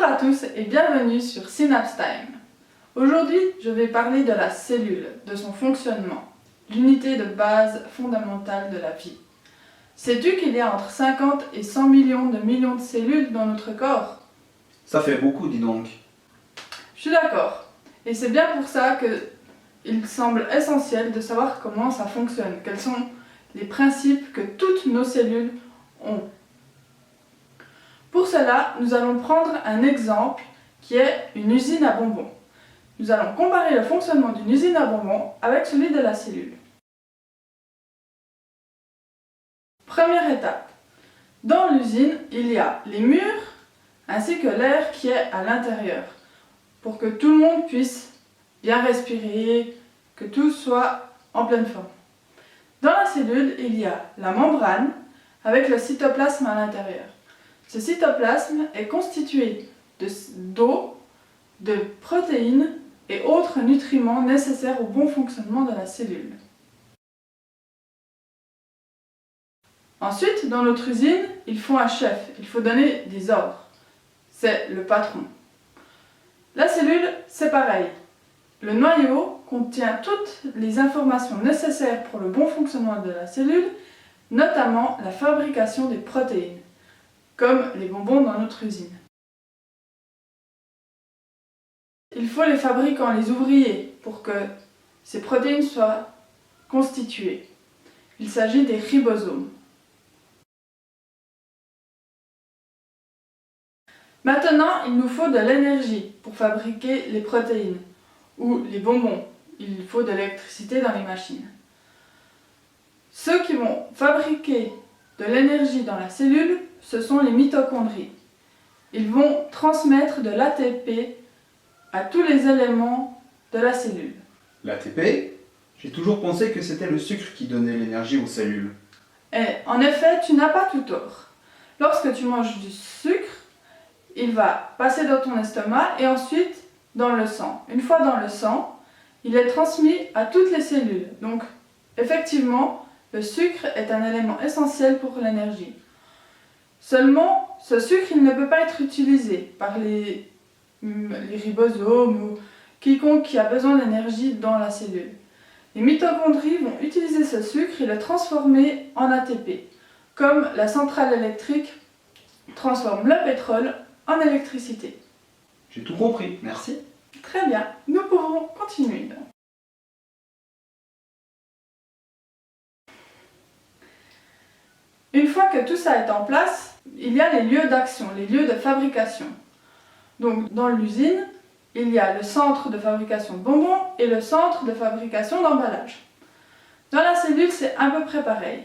Bonjour à tous et bienvenue sur Synapse Time. Aujourd'hui, je vais parler de la cellule, de son fonctionnement, l'unité de base fondamentale de la vie. Sais-tu qu'il y a entre 50 et 100 millions de cellules dans notre corps? Ça fait beaucoup, dis donc. Je suis d'accord. Et c'est bien pour ça qu'il semble essentiel de savoir comment ça fonctionne, quels sont les principes que toutes nos cellules ont. Pour cela, nous allons prendre un exemple qui est une usine à bonbons. Nous allons comparer le fonctionnement d'une usine à bonbons avec celui de la cellule. Première étape. Dans l'usine, il y a les murs ainsi que l'air qui est à l'intérieur pour que tout le monde puisse bien respirer, que tout soit en pleine forme. Dans la cellule, il y a la membrane avec le cytoplasme à l'intérieur. Ce cytoplasme est constitué d'eau, de protéines et autres nutriments nécessaires au bon fonctionnement de la cellule. Ensuite, dans notre usine, il faut un chef, il faut donner des ordres. C'est le patron. La cellule, c'est pareil. Le noyau contient toutes les informations nécessaires pour le bon fonctionnement de la cellule, notamment la fabrication des protéines, comme les bonbons dans notre usine. Il faut les fabricants, les ouvriers, pour que ces protéines soient constituées. Il s'agit des ribosomes. Maintenant, il nous faut de l'énergie pour fabriquer les protéines ou les bonbons. Il faut de l'électricité dans les machines. Ceux qui vont fabriquer de l'énergie dans la cellule, ce sont les mitochondries. Ils vont transmettre de l'ATP à tous les éléments de la cellule. L'ATP? J'ai toujours pensé que c'était le sucre qui donnait l'énergie aux cellules. Et en effet, tu n'as pas tout tort. Lorsque tu manges du sucre, il va passer dans ton estomac et ensuite dans le sang. Une fois dans le sang, il est transmis à toutes les cellules. Donc, effectivement, le sucre est un élément essentiel pour l'énergie. Seulement, ce sucre, il ne peut pas être utilisé par les ribosomes ou quiconque qui a besoin d'énergie dans la cellule. Les mitochondries vont utiliser ce sucre et le transformer en ATP, comme la centrale électrique transforme le pétrole en électricité. J'ai tout compris, merci. Très bien, nous pouvons continuer. Une fois que tout ça est en place, il y a les lieux d'action, les lieux de fabrication. Donc dans l'usine, il y a le centre de fabrication de bonbons et le centre de fabrication d'emballage. Dans la cellule, c'est à peu près pareil.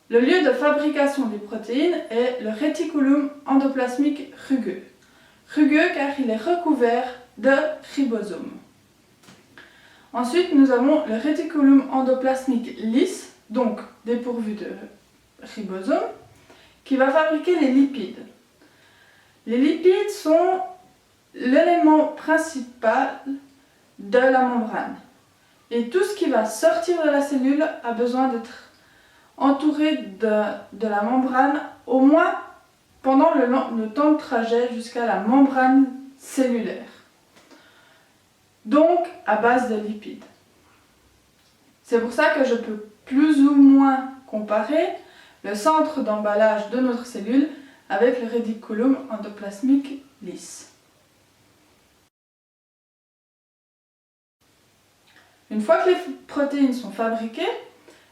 Le lieu de fabrication des protéines est le réticulum endoplasmique rugueux. Rugueux car il est recouvert de ribosomes. Ensuite, nous avons le réticulum endoplasmique lisse, donc dépourvu de ribosomes, qui va fabriquer les lipides. Les lipides sont l'élément principal de la membrane. Et tout ce qui va sortir de la cellule a besoin d'être entouré de la membrane, au moins pendant le temps de trajet jusqu'à la membrane cellulaire. Donc à base de lipides. C'est pour ça que je peux plus ou moins comparer le centre d'emballage de notre cellule avec le réticulum endoplasmique lisse. Une fois que les protéines sont fabriquées,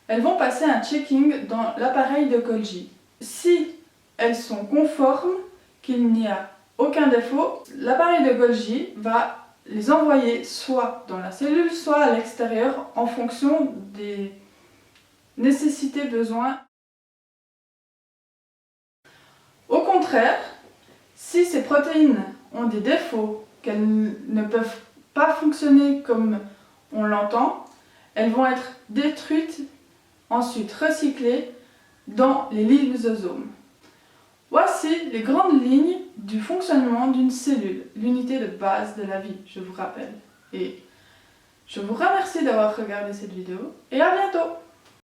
elles vont passer un checking dans l'appareil de Golgi. Si elles sont conformes, qu'il n'y a aucun défaut, l'appareil de Golgi va les envoyer soit dans la cellule, soit à l'extérieur en fonction des nécessités, besoins. Au contraire, si ces protéines ont des défauts, qu'elles ne peuvent pas fonctionner comme on l'entend, elles vont être détruites, ensuite recyclées dans les lysosomes. Voici les grandes lignes du fonctionnement d'une cellule, l'unité de base de la vie, je vous rappelle. Et je vous remercie d'avoir regardé cette vidéo et à bientôt!